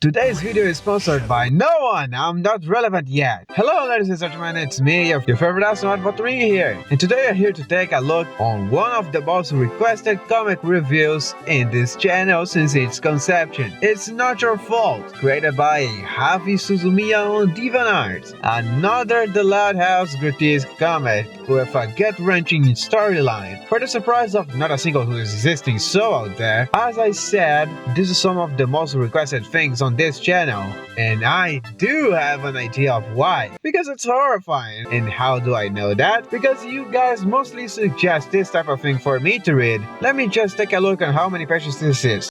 Today's video is sponsored by no one. I'm not relevant yet. Hello ladies and gentlemen, it's me, your favorite astronaut Valterim here. And today I'm here to take a look on one of the most requested comic reviews in this channel since its conception. It's Not Your Fault, created by Javi Suzumiya on deviantart. Another theloudhouse grotesque comic with a gut-wrenching storyline. For the surprise of not a single who is existing soul out there, as I said, this is some of the most requested things on this channel, and I do have an idea of why. Because it's horrifying. And how do I know that? Because you guys mostly suggest this type of thing for me to read. Let me just take a look at how many pages this is.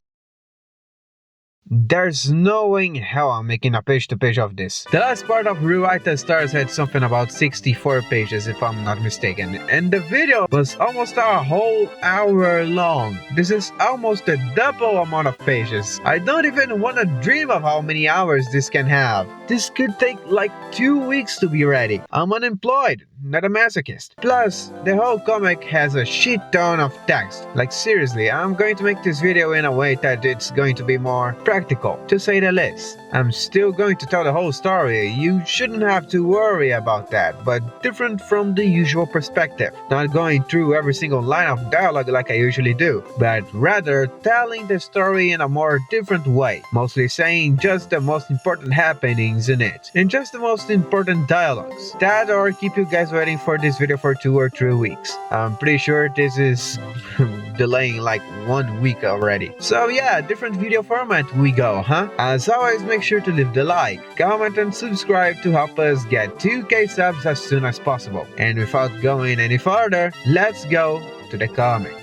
There's no way in hell I'm making a page-to-page of this. The last part of Rewrite the Stars had something about 64 pages if I'm not mistaken, and the video was almost a whole hour long. This is almost the double amount of pages. I don't even want to dream of how many hours this can have. This could take like 2 weeks to be ready. I'm unemployed, not a masochist. Plus, the whole comic has a shit ton of text. Like seriously, I'm going to make this video in a way that it's going to be more practical, to say the least. I'm still going to tell the whole story. You shouldn't have to worry about that, but different from the usual perspective. Not going through every single line of dialogue like I usually do, but rather telling the story in a more different way. Mostly saying just the most important happenings in it, and just the most important dialogues. That or keep you guys waiting for this video for 2 or 3 weeks. I'm pretty sure this is delaying like 1 week already. So yeah, different video format we go, huh? As always, make sure to leave the like, comment and subscribe to help us get 2k subs as soon as possible. And without going any further, let's go to the comic.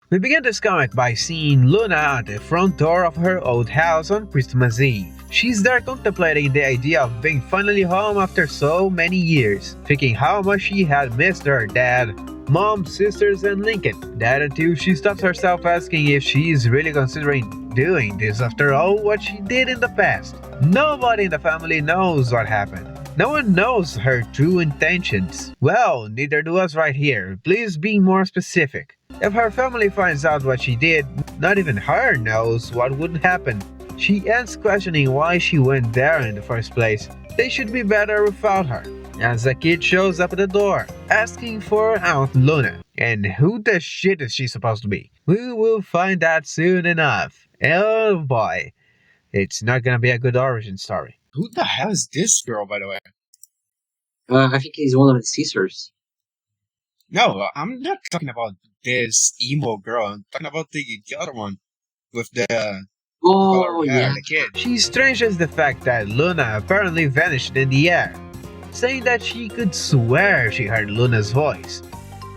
We begin this comic by seeing Luna at the front door of her old house on Christmas Eve. She's there contemplating the idea of being finally home after so many years, thinking how much she had missed her dad, mom, sisters, and Lincoln. That until she stops herself asking if she is really considering doing this after all what she did in the past. Nobody in the family knows what happened. No one knows her true intentions. Well, neither do us right here. Please be more specific. If her family finds out what she did, not even her knows what would happen. She ends questioning why she went there in the first place. They should be better without her. As a kid shows up at the door, asking for Aunt Luna. And who the shit is she supposed to be? We will find out soon enough. Oh boy, it's not gonna be a good origin story. Who the hell is this girl, by the way? I think he's one of his sisters. No, I'm not talking about this emo girl. I'm talking about the other one with the Oh, hair, yeah. the kid. She stranges the fact that Luna apparently vanished in the air, saying that she could swear she heard Luna's voice,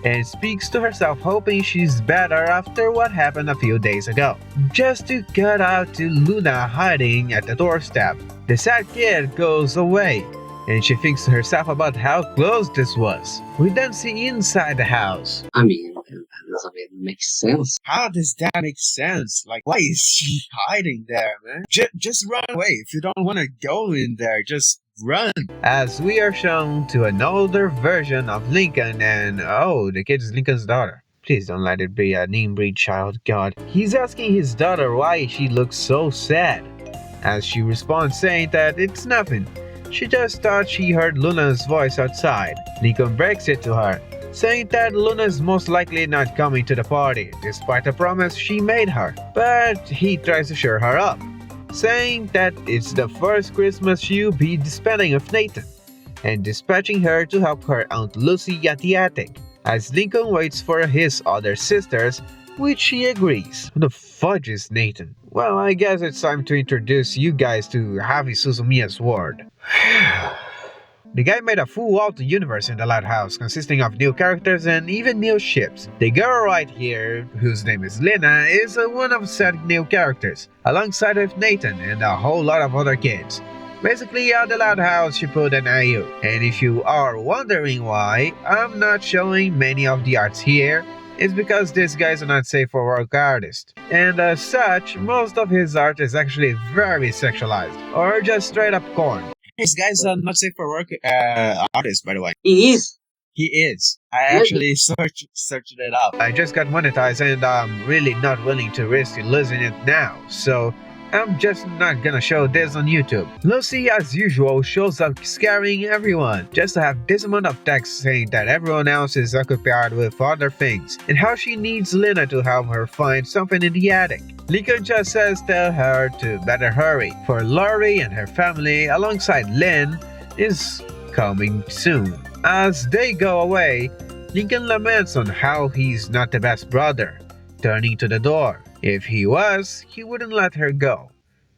and speaks to herself hoping she's better after what happened a few days ago, just to cut out to Luna hiding at the doorstep. The sad kid goes away, and she thinks to herself about how close this was. We then see inside the house. I mean, that doesn't even make sense. How does that make sense? Like, why is she hiding there, man? Just run away. If you don't want to go in there, just run. As we are shown to an older version of Lincoln, and oh, the kid is Lincoln's daughter. Please don't let it be an inbreed child, God. He's asking his daughter why she looks so sad, as she responds saying that it's nothing. She just thought she heard Luna's voice outside. Lincoln breaks it to her, saying that Luna's most likely not coming to the party, despite a promise she made her. But he tries to cheer her up, saying that it's the first Christmas she'll be spending with Nathan, and dispatching her to help her Aunt Lucy at the attic, as Lincoln waits for his other sisters, which she agrees. Who the fudge is Nathan? Well, I guess it's time to introduce you guys to Javi Suzumiya's world. The guy made a full auto universe in the Lighthouse, consisting of new characters and even new ships. The girl right here, whose name is Lena, is one of said new characters, alongside with Nathan and a whole lot of other kids. Basically, at the Lighthouse she put an IU. And if you are wondering why I'm not showing many of the arts here, it's because this guy is a not safe for work artist. And as such, most of his art is actually very sexualized, or just straight up corn. This guy's not safe for work artist, by the way. He is. He is. I Really? actually searched it up. I just got monetized and I'm really not willing to risk losing it now, so I'm just not gonna show this on YouTube. Lucy, as usual, shows up scaring everyone, just to have this amount of text saying that everyone else is occupied with other things, and how she needs Lena to help her find something in the attic. Lincoln just says tell her to better hurry, for Laurie and her family, alongside Lynn, is coming soon. As they go away, Lincoln laments on how he's not the best brother, turning to the door. If he was, he wouldn't let her go.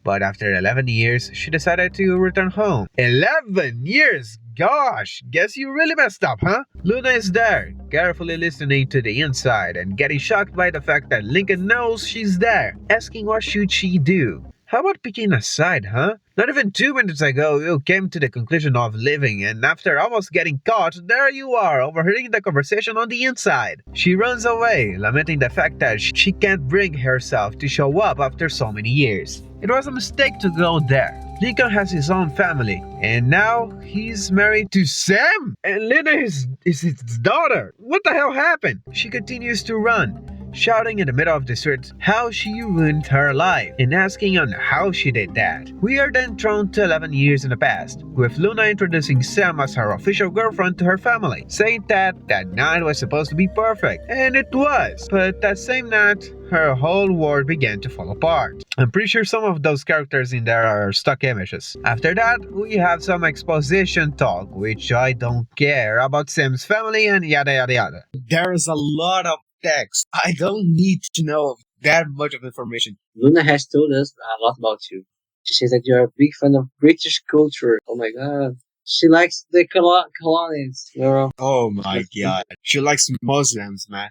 But after 11 years, she decided to return home. 11 years? Gosh, guess you really messed up, huh? Luna is there, carefully listening to the inside and getting shocked by the fact that Lincoln knows she's there, asking what should she do. How about picking a side, huh? Not even 2 minutes ago, you came to the conclusion of leaving, and after almost getting caught, there you are, overhearing the conversation on the inside. She runs away, lamenting the fact that she can't bring herself to show up after so many years. It was a mistake to go there. Lincoln has his own family, and now he's married to Sam? And Lena is his daughter. What the hell happened? She continues to run, shouting in the middle of the street how she ruined her life and asking on how she did that. We are then thrown to 11 years in the past, with Luna introducing Sam as her official girlfriend to her family, saying that that night was supposed to be perfect, and it was, but that same night, her whole world began to fall apart. I'm pretty sure some of those characters in there are stock images. After that, we have some exposition talk, which I don't care, about Sam's family and yada yada yada. There is a lot of text. I don't need to know that much of information. Luna has told us a lot about you. She says that you're a big fan of British culture. Oh my god. She likes the colonies, girl. Oh my god. She likes Muslims, man.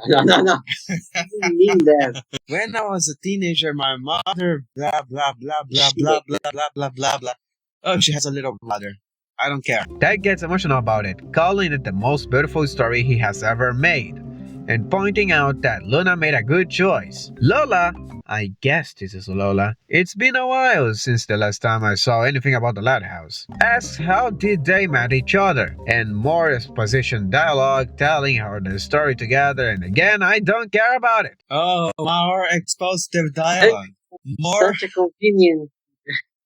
No. I didn't mean that. When I was a teenager, my mother, blah, blah, blah, blah, blah, blah, blah, blah, blah, blah. Oh, she has a little brother. I don't care. Dad gets emotional about it, calling it the most beautiful story he has ever made, and pointing out that Luna made a good choice. Lola, I guess this is Lola, it's been a while since the last time I saw anything about the Loudhouse, asks how did they met each other, and more exposition dialogue telling her the story together, and again, I don't care about it. Oh, more expositive dialogue. More Such a convenient.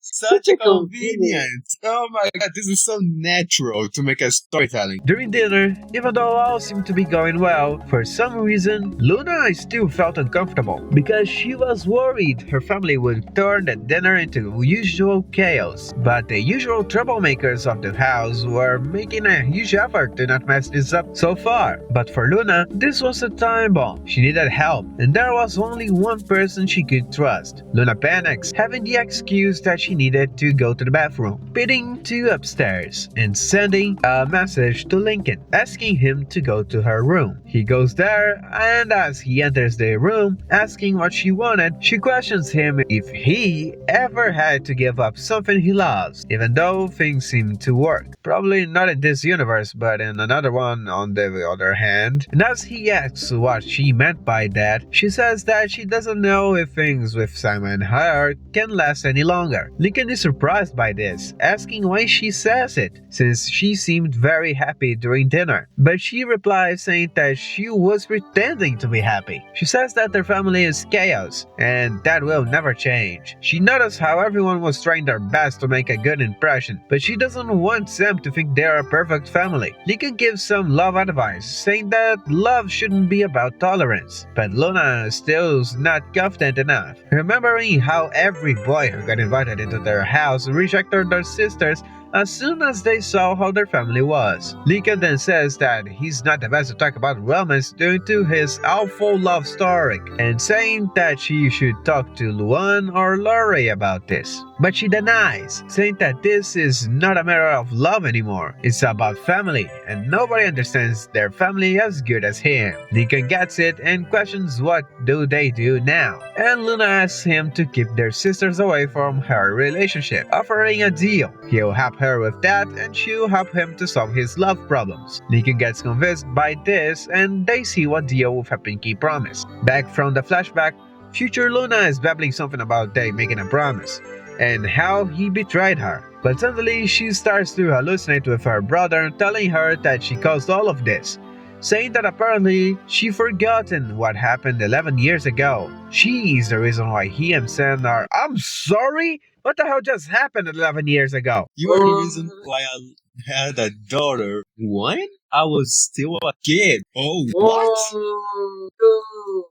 such a convenience. Oh my god, this is so natural to make a storytelling. During dinner, even though all seemed to be going well, for some reason, Luna still felt uncomfortable because she was worried her family would turn the dinner into usual chaos. But the usual troublemakers of the house were making a huge effort to not mess this up so far. But for Luna, this was a time bomb. She needed help, and there was only one person she could trust. Luna panics, having the excuse that she needed to go to the bathroom, speeding to upstairs and sending a message to Lincoln, asking him to go to her room. He goes there, and as he enters the room, asking what she wanted, she questions him if he ever had to give up something he loves, even though things seem to work. Probably not in this universe, but in another one on the other hand. And as he asks what she meant by that, she says that she doesn't know if things with Simon and her can last any longer. Lincoln is surprised by this, asking why she says it, since she seemed very happy during dinner. But she replies saying that she was pretending to be happy. She says that their family is chaos, and that will never change. She noticed how everyone was trying their best to make a good impression, but she doesn't want Sam to think they're a perfect family. Lincoln gives some love advice, saying that love shouldn't be about tolerance, but Luna still's not confident enough, remembering how every boy who got invited into their house rejected their sisters as soon as they saw how their family was. Lincoln then says that he's not the best to talk about romance due to his awful love story, and saying that she should talk to Luan or Laurie about this. But she denies, saying that this is not a matter of love anymore. It's about family, and nobody understands their family as good as him. Lincoln gets it and questions what do they do now, and Luna asks him to keep their sisters away from her relationship, offering a deal. He'll help her with that, and she'll help him to solve his love problems. Lincoln gets convinced by this, and they see what deal with a pinky promise. Back from the flashback, future Luna is babbling something about they making a promise, and how he betrayed her. But suddenly she starts to hallucinate with her brother, telling her that she caused all of this, saying that apparently she forgotten what happened 11 years ago. She is the reason why he and Sam are. I'm sorry? What the hell just happened 11 years ago? You are the reason why I had a daughter when I was still a kid. Oh, what?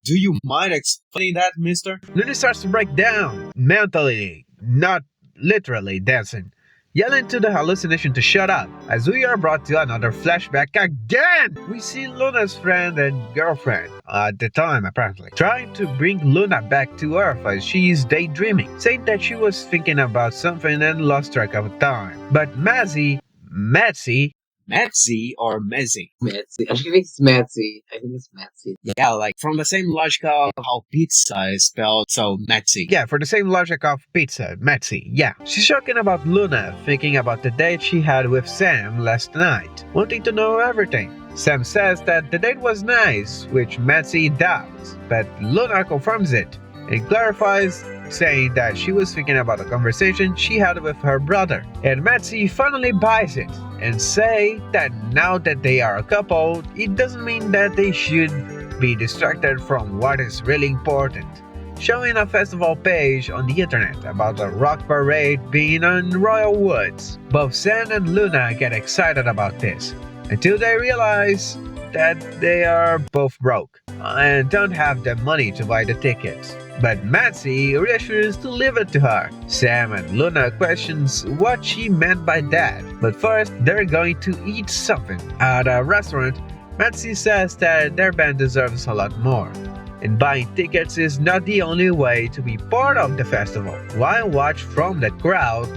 Do you mind explaining that, mister? Luna starts to break down, mentally, not literally dancing, yelling to the hallucination to shut up, as we are brought to another flashback again! We see Luna's friend and girlfriend, at the time apparently, trying to bring Luna back to Earth as she is daydreaming, saying that she was thinking about something and lost track of time. But Matzy, Metzi or Mezzi? Matsy. I think it's Matsy. I think it's Matsy. Yeah, like from the same logic of how pizza is spelled, so Metzi. yeah, for the same logic of pizza, Matzy, yeah. She's talking about Luna, thinking about the date she had with Sam last night, wanting to know everything. Sam says that the date was nice, which Matzy doubts, but Luna confirms it and clarifies, saying that she was thinking about a conversation she had with her brother. And Matzy finally buys it and say that now that they are a couple, it doesn't mean that they should be distracted from what is really important. Showing a festival page on the internet about a rock parade being in Royal Woods. Both Sam and Luna get excited about this, until they realize that they are both broke and don't have the money to buy the tickets. But Matzy reassures to leave it to her. Sam and Luna questions what she meant by that. But first, they're going to eat something. At a restaurant, Matzy says that their band deserves a lot more, and buying tickets is not the only way to be part of the festival. Why watch from the crowd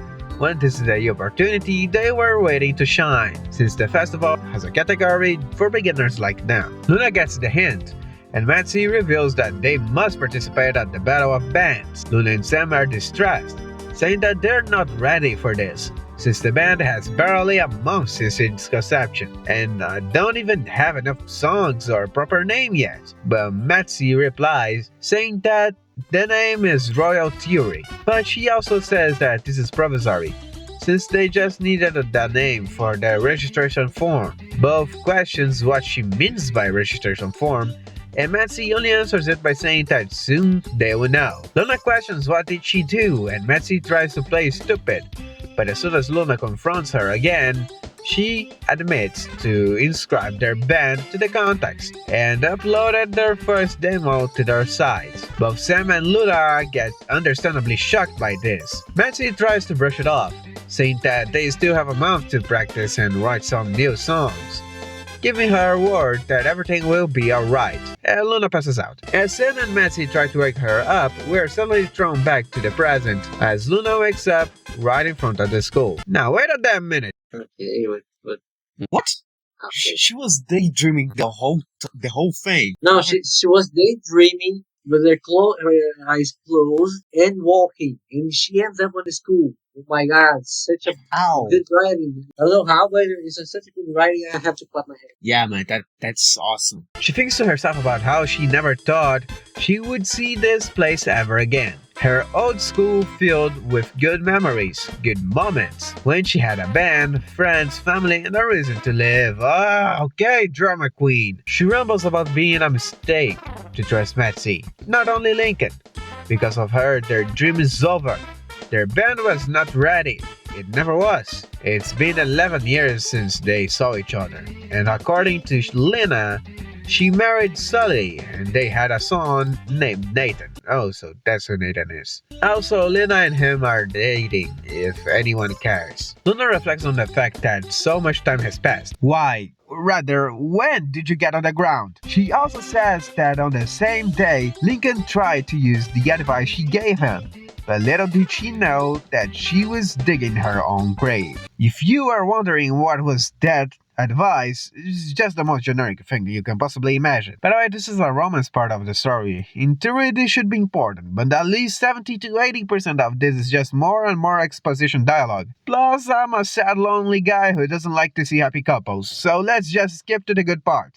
when this is the opportunity they were waiting to shine, since the festival has a category for beginners like them? Luna gets the hint, and Matzy reveals that they must participate at the Battle of Bands. Luna and Sam are distressed, saying that they're not ready for this, since the band has barely a month since its conception, and don't even have enough songs or proper name yet. But Matzy replies, saying that the name is Royal Theory, but she also says that this is provisory, since they just needed that name for their registration form. Both questions what she means by registration form, and Matzy only answers it by saying that soon they will know. Luna questions what did she do, and Matzy tries to play stupid, but as soon as Luna confronts her again, she admits to inscribe their band to the contacts and uploaded their first demo to their sites. Both Sam and Luna get understandably shocked by this. Matzy tries to brush it off, saying that they still have a month to practice and write some new songs, giving her a word that everything will be alright, and Luna passes out. As Sam and Matzy try to wake her up, we are suddenly thrown back to the present as Luna wakes up right in front of the school. Now wait a damn minute. Okay, what? What? Okay. She was daydreaming the whole thing. No, she was daydreaming with her eyes closed and walking, and she ends up on the school. Oh my God, such a Ow. good writing. I don't know how, but it's such a good writing. I have to clap my hands. Yeah, man, that's awesome. She thinks to herself about how she never thought she would see this place ever again. Her old school filled with good memories, good moments, when she had a band, friends, family, and a reason to live. Okay, drama queen. She rumbles about being a mistake to trust Matzy, not only Lincoln. Because of her, their dream is over. Their band was not ready. It never was. It's been 11 years since they saw each other, and according to Lena, she married Sully, and they had a son named Nathan. Oh, so that's who Nathan is. Also, Lena and him are dating, if anyone cares. Luna reflects on the fact that so much time has passed. Why? Rather, when did you get on the ground? She also says that on the same day, Lincoln tried to use the advice she gave him. But little did she know that she was digging her own grave. If you are wondering what was that advice, it's just the most generic thing you can possibly imagine. By the way, this is a romance part of the story. In theory, this should be important, but at least 70 to 80% of this is just more and more exposition dialogue. Plus, I'm a sad, lonely guy who doesn't like to see happy couples, so let's just skip to the good part.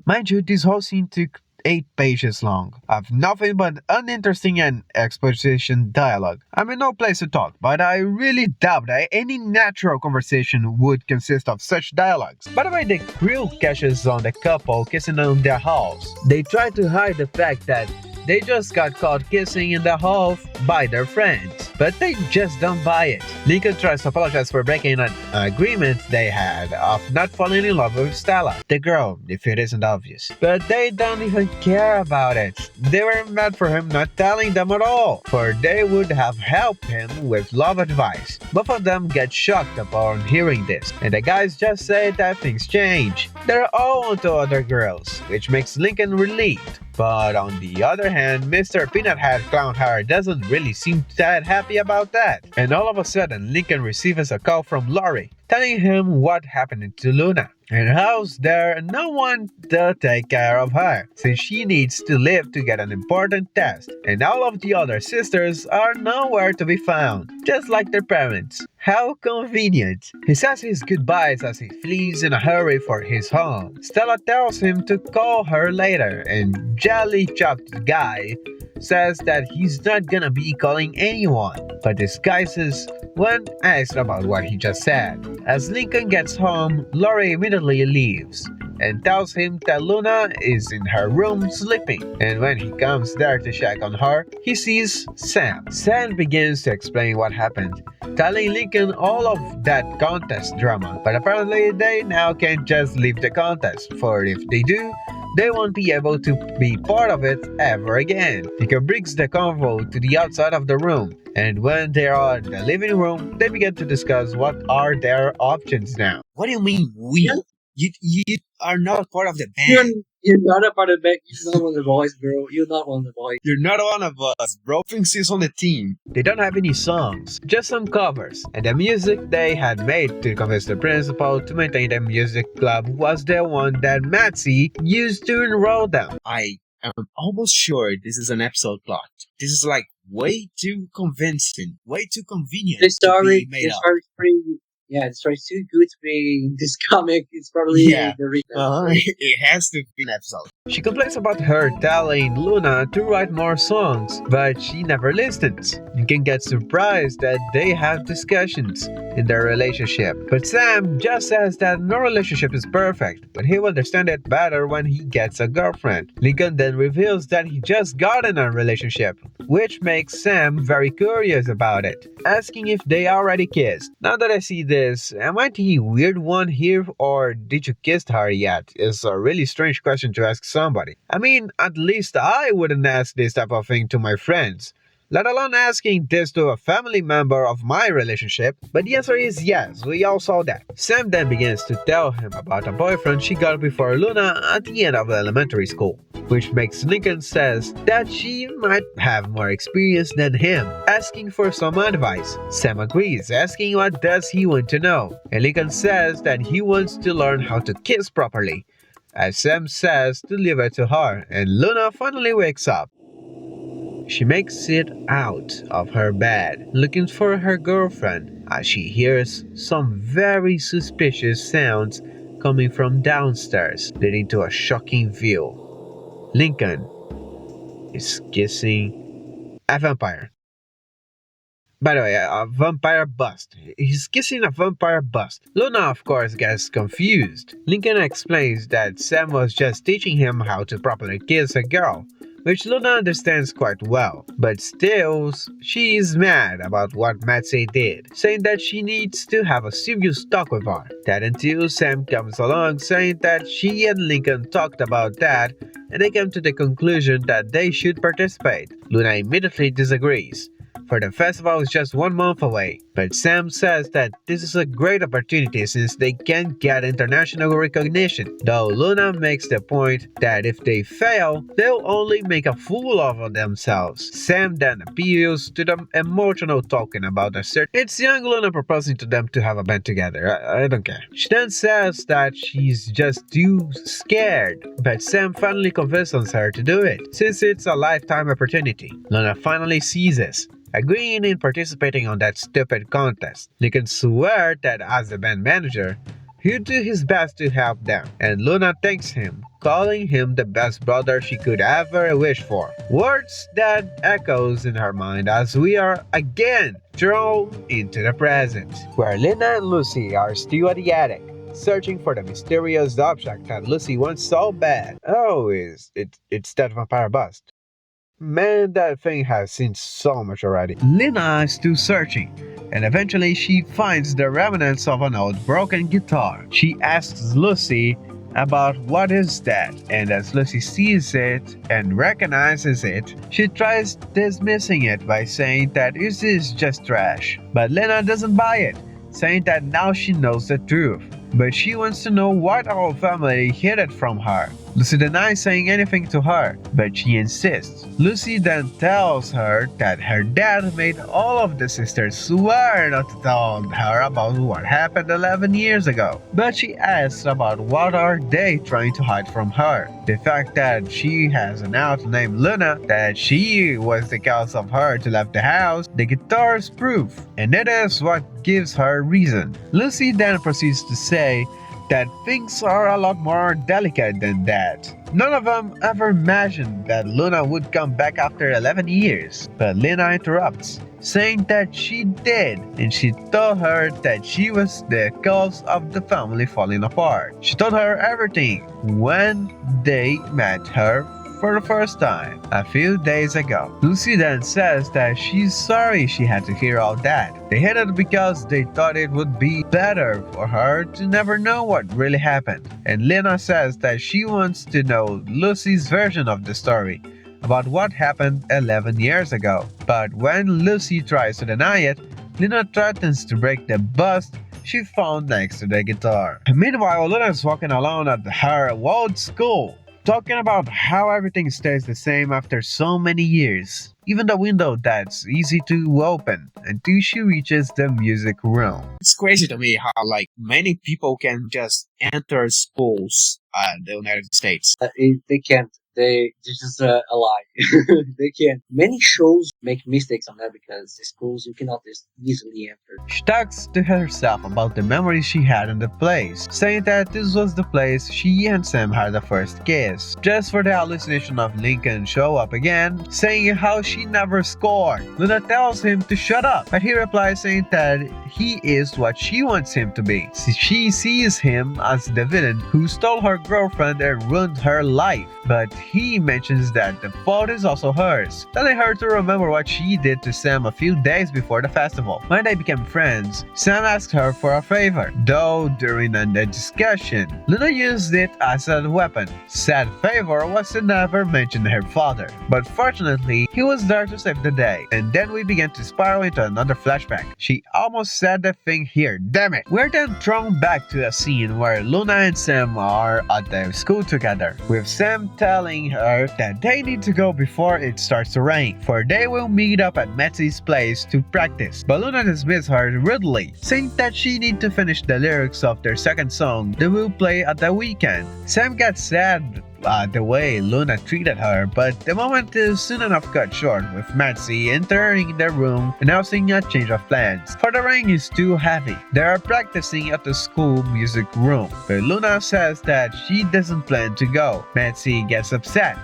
Mind you, this whole scene took 8 pages long, of nothing but uninteresting and exposition dialogue. I'm in no place to talk, but I really doubt that any natural conversation would consist of such dialogues. By the way, the crew catches on the couple kissing in their halls. They try to hide the fact that they just got caught kissing in the hall by their friends, but they just don't buy it. Lincoln tries to apologize for breaking an agreement they had of not falling in love with Stella, the girl, if it isn't obvious. But they don't even care about it. They were mad for him not telling them at all, for they would have helped him with love advice. Both of them get shocked upon hearing this, and the guys just say that things change. They're all onto other girls, which makes Lincoln relieved. But on the other hand, Mr. Peanut Head Clown Hair doesn't really seem that happy about that. And all of a sudden, Lincoln receives a call from Laurie, telling him what happened to Luna, and how's there no one to take care of her, since she needs to leave to get an important test, and all of the other sisters are nowhere to be found, just like their parents. How convenient. He says his goodbyes as he flees in a hurry for his home. Stella tells him to call her later, and Jelly Chopped Guy says that he's not gonna be calling anyone, but disguises when asked about what he just said. As Lincoln gets home, Laurie immediately leaves and tells him that Luna is in her room sleeping, and when he comes there to check on her, he sees Sam. Sam begins to explain what happened, telling Lincoln all of that contest drama, but apparently they now can't just leave the contest, for if they do, they won't be able to be part of it ever again. Lincoln brings the convo to the outside of the room, and when they are in the living room, they begin to discuss what are their options now. What do you mean we? Yeah. You are not part of the band. You're not a part of the band. You're not one of the boys, bro. You're not one of the boys. You're not one of us, bro. Thinks he's on the team. They don't have any songs, just some covers, and the music they had made to convince the principal to maintain the music club was the one that Matsy used to enroll them. I am almost sure this is an episode plot. This is like way too convincing, way too convenient The story, to be made the up. story's pretty. Yeah, the story's too good to be in this comic. It's probably Yeah. the reason. It has to be an episode. She complains about her telling Luna to write more songs, but she never listens. Lincoln gets surprised that they have discussions in their relationship, but Sam just says that no relationship is perfect, but he'll understand it better when he gets a girlfriend. Lincoln then reveals that he just got in a relationship, which makes Sam very curious about it, asking if they already kissed. Now that I see this, am I the weird one here, or did you kiss her yet? Is a really strange question to ask somebody. I mean, at least I wouldn't ask this type of thing to my friends, let alone asking this to a family member of my relationship. But the answer is yes, we all saw that. Sam then begins to tell him about a boyfriend she got before Luna at the end of elementary school, which makes Lincoln says that she might have more experience than him, asking for some advice. Sam agrees, asking what does he want to know, and Lincoln says that he wants to learn how to kiss properly, as Sam says to leave it to her, and Luna finally wakes up. She makes it out of her bed, looking for her girlfriend, as she hears some very suspicious sounds coming from downstairs, leading to a shocking view. Lincoln is kissing a vampire. By the way, a vampire bust. He's kissing a vampire bust. Luna, of course, gets confused. Lincoln explains that Sam was just teaching him how to properly kiss a girl, which Luna understands quite well, but still, she is mad about what Matsey did, saying that she needs to have a serious talk with her. That until Sam comes along saying that she and Lincoln talked about that, and they come to the conclusion that they should participate. Luna immediately disagrees, for the festival is just 1 month away, but Sam says that this is a great opportunity since they can get international recognition, though Luna makes the point that if they fail, they'll only make a fool of themselves. Sam then appeals to them emotional talking about a certain... It's young Luna proposing to them to have a band together, I don't care. She then says that she's just too scared, but Sam finally convinces her to do it, since it's a lifetime opportunity. Luna finally seizes, agreeing in participating on that stupid contest. Lincoln swears that as the band manager, he'll do his best to help them, and Luna thanks him, calling him the best brother she could ever wish for. Words that echoes in her mind as we are again thrown into the present, where Lena and Lucy are still at the attic, searching for the mysterious object that Lucy wants so bad. Oh, it's that vampire bust. Man, that thing has seen so much already. Lena is still searching, and eventually she finds the remnants of an old broken guitar. She asks Lucy about what is that, and as Lucy sees it and recognizes it, she tries dismissing it by saying that it is just trash. But Lena doesn't buy it, saying that now she knows the truth. But she wants to know what our family hid it from her. Lucy denies saying anything to her, but she insists. Lucy then tells her that her dad made all of the sisters swear not to tell her about what happened 11 years ago. But she asks about what are they trying to hide from her. The fact that she has an aunt named Luna, that she was the cause of her to leave the house, the guitar's proof, and it is what gives her reason. Lucy then proceeds to say that things are a lot more delicate than that. None of them ever imagined that Luna would come back after 11 years. But Lena interrupts, saying that she did, and she told her that she was the cause of the family falling apart. She told her everything when they met her for the first time a few days ago. Lucy then says that she's sorry she had to hear all that. They hid it because they thought it would be better for her to never know what really happened. And Lena says that she wants to know Lucy's version of the story about what happened 11 years ago. But when Lucy tries to deny it, Lena threatens to break the bust she found next to the guitar. Meanwhile, Lena is walking alone at her old school, talking about how everything stays the same after so many years. Even the window that's easy to open until she reaches the music room. It's crazy to me how many people can just enter schools in the United States. They can't. This is a lie. They can't. Many shows make mistakes on that because the schools you cannot just easily enter. She talks to herself about the memories she had in the place, saying that this was the place she and Sam had the first kiss, just for the hallucination of Lincoln show up again, saying how she never scored. Luna tells him to shut up, but he replies saying that he is what she wants him to be. She sees him as the villain who stole her girlfriend and ruined her life, but he mentions that the fault is also hers, telling her to remember what she did to Sam a few days before the festival. When they became friends, Sam asked her for a favor, though during a discussion, Luna used it as a weapon. Said favor was to never mention her father, but fortunately, he was there to save the day. And then we began to spiral into another flashback. She almost said the thing here, damn it! We're then thrown back to a scene where Luna and Sam are at the school together, with Sam telling her that they need to go before it starts to rain, for they will meet up at Metsy's place to practice. But Luna dismisses her rudely, saying that she needs to finish the lyrics of their second song they will play at the weekend. Sam gets sad the way Luna treated her, but the moment is soon enough cut short with Metsy entering the room announcing a change of plans, for the rain is too heavy. They are practicing at the school music room, but Luna says that she doesn't plan to go. Metsy gets upset,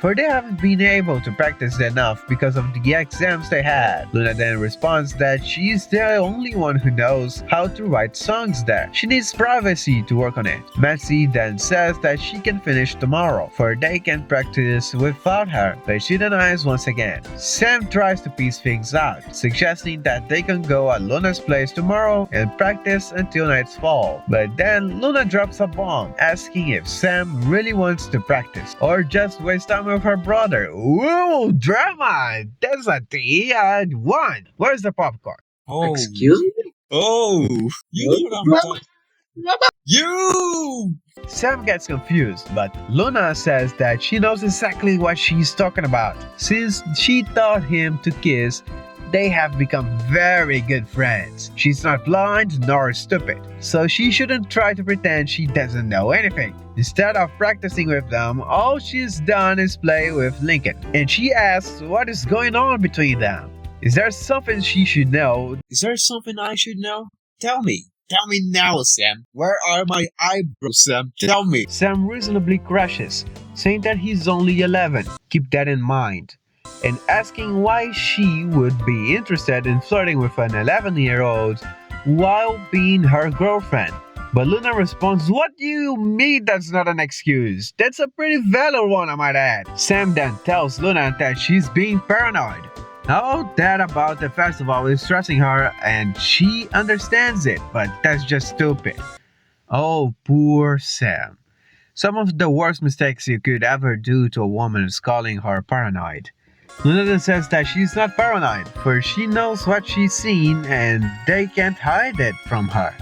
for they haven't been able to practice enough because of the exams they had. Luna then responds that she's the only one who knows how to write songs there. She needs privacy to work on it. Metsy then says that she can finish tomorrow, for they can practice without her, but she denies once again. Sam tries to piece things out, suggesting that they can go at Luna's place tomorrow and practice until nightfall. But then Luna drops a bomb, asking if Sam really wants to practice, or just waste time with her brother. Ooh, drama! That's a T1. Where's the popcorn? Oh, Excuse me? oh, you know what I'm talking. You! Sam gets confused, but Luna says that she knows exactly what she's talking about. Since she taught him to kiss, they have become very good friends. She's not blind nor stupid, so she shouldn't try to pretend she doesn't know anything. Instead of practicing with them, all she's done is play with Lincoln, and she asks what is going on between them. Is there something she should know? Is there something I should know? Tell me. Tell me now, Sam. Where are my eyebrows, Sam? Tell me. Sam reasonably crashes, saying that he's only 11. Keep that in mind. And asking why she would be interested in flirting with an 11-year-old while being her girlfriend. But Luna responds, "What do you mean that's not an excuse? That's a pretty valid one, I might add." Sam then tells Luna that she's being paranoid. All that about the festival is stressing her and she understands it, but that's just stupid. Oh, poor Sam. Some of the worst mistakes you could ever do to a woman is calling her paranoid. Luna then says that she's not paranoid, for she knows what she's seen and they can't hide it from her.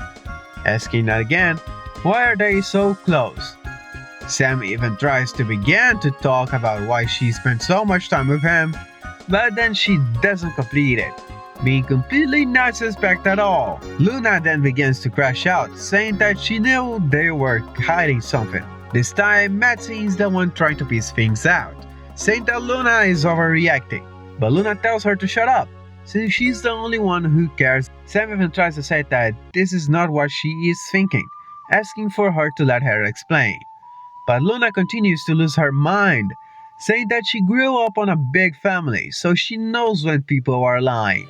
Asking again, why are they so close? Sam even tries to begin to talk about why she spent so much time with him, but then she doesn't complete it, being completely not suspect at all. Luna then begins to crash out, saying that she knew they were hiding something. This time, Matsy is the one trying to piece things out, saying that Luna is overreacting, but Luna tells her to shut up, since she's the only one who cares. Sam even tries to say that this is not what she is thinking, asking for her to let her explain. But Luna continues to lose her mind, saying that she grew up on a big family, so she knows when people are lying.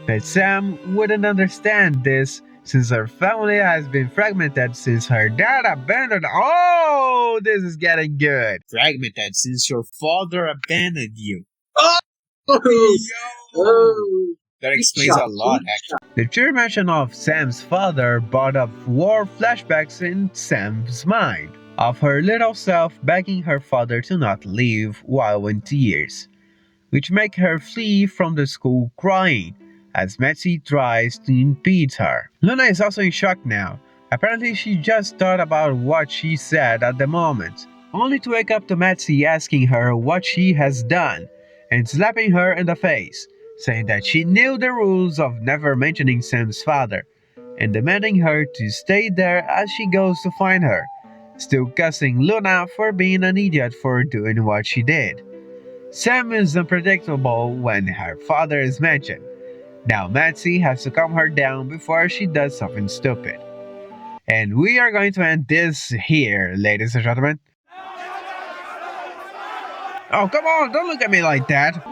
But Sam wouldn't understand this, since her family has been fragmented since her dad abandoned. Oh, this is getting good. Fragmented since your father abandoned you. Oh! Yo! That explains a lot, actually. The sheer mention of Sam's father brought up war flashbacks in Sam's mind, of her little self begging her father to not leave while in tears, which make her flee from the school crying, as Metzi tries to impede her. Luna is also in shock now. Apparently she just thought about what she said at the moment, only to wake up to Metzi asking her what she has done, and slapping her in the face, saying that she knew the rules of never mentioning Sam's father, and demanding her to stay there as she goes to find her, still cussing Luna for being an idiot for doing what she did. Sam is unpredictable when her father is mentioned. Now Matsy has to calm her down before she does something stupid. And we are going to end this here, ladies and gentlemen. Oh, come on, don't look at me like that.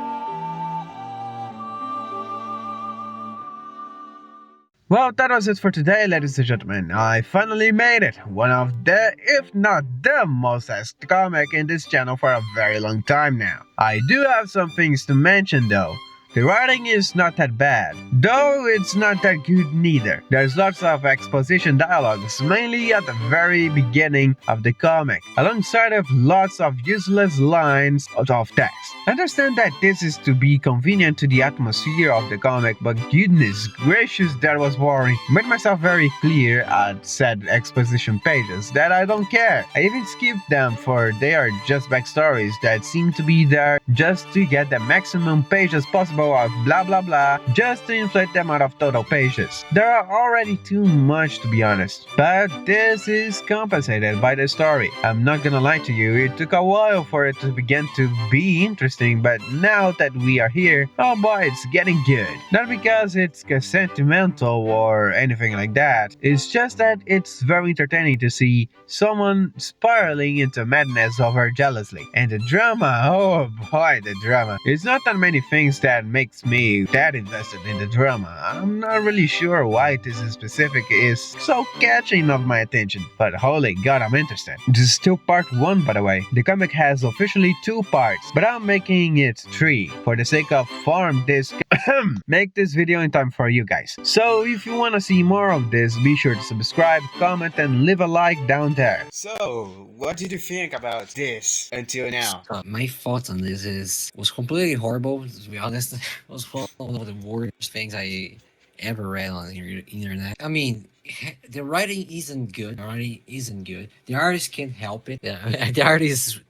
Well, that was it for today, ladies and gentlemen. I finally made it. One of the, if not the most asked comic in this channel for a very long time now. I do have some things to mention though. The writing is not that bad, though it's not that good neither. There's lots of exposition dialogues, mainly at the very beginning of the comic, alongside of lots of useless lines of text. I understand that this is to be convenient to the atmosphere of the comic, but goodness gracious, that was boring. Made myself very clear at said exposition pages that I don't care. I even skipped them, for they are just backstories that seem to be there just to get the maximum pages possible of blah blah blah, just to inflate the amount of total pages. There are already too much, to be honest, but this is compensated by the story. I'm not gonna lie to you, it took a while for it to begin to be interesting, but now that we are here, oh boy, it's getting good. Not because it's sentimental or anything like that, it's just that it's very entertaining to see someone spiraling into madness over jealousy. And the drama, oh boy, the drama. It's not that many things that makes me that invested in the drama. I'm not really sure why this specific is so catching of my attention, but holy god, I'm interested. This is still part 1, by the way. The comic has officially 2 parts, but I'm making it 3 for the sake of make this video in time for you guys. So if you want to see more of this, be sure to subscribe, comment, and leave a like down there. So, what did you think about this until now? My thoughts on this was completely horrible, to be honest. It was one of the worst things I ever read on the internet. I mean, the writing isn't good. The artist can't help it. The artist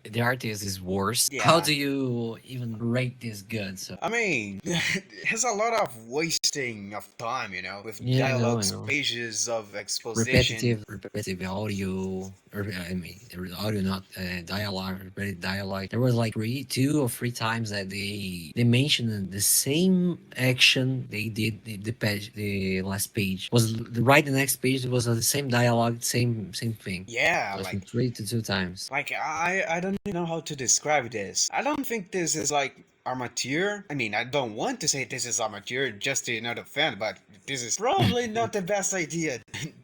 is worse. Yeah. How do you even rate this good? So I mean, there's a lot of wasting of time, you know, with Yeah, I know, dialogues, I know. pages of exposition. repetitive audio, audio, not dialogue, repetitive dialogue. There was like 2 or 3 times that they mentioned the same action they did the last page was right the next next page was the same dialogue, same thing. Yeah, It was like repeated 2 times. I don't even know how to describe this. I don't think this is like amateur. I mean, I don't want to say this is amateur just to not offend, but this is probably not the best idea.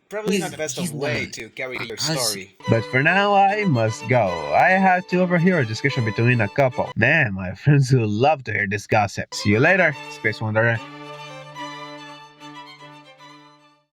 Probably not the best He's way not. to carry your I s- story. But for now, I must go. I had to overhear a discussion between a couple. Man, my friends will love to hear this gossip. See you later, Space Wanderer.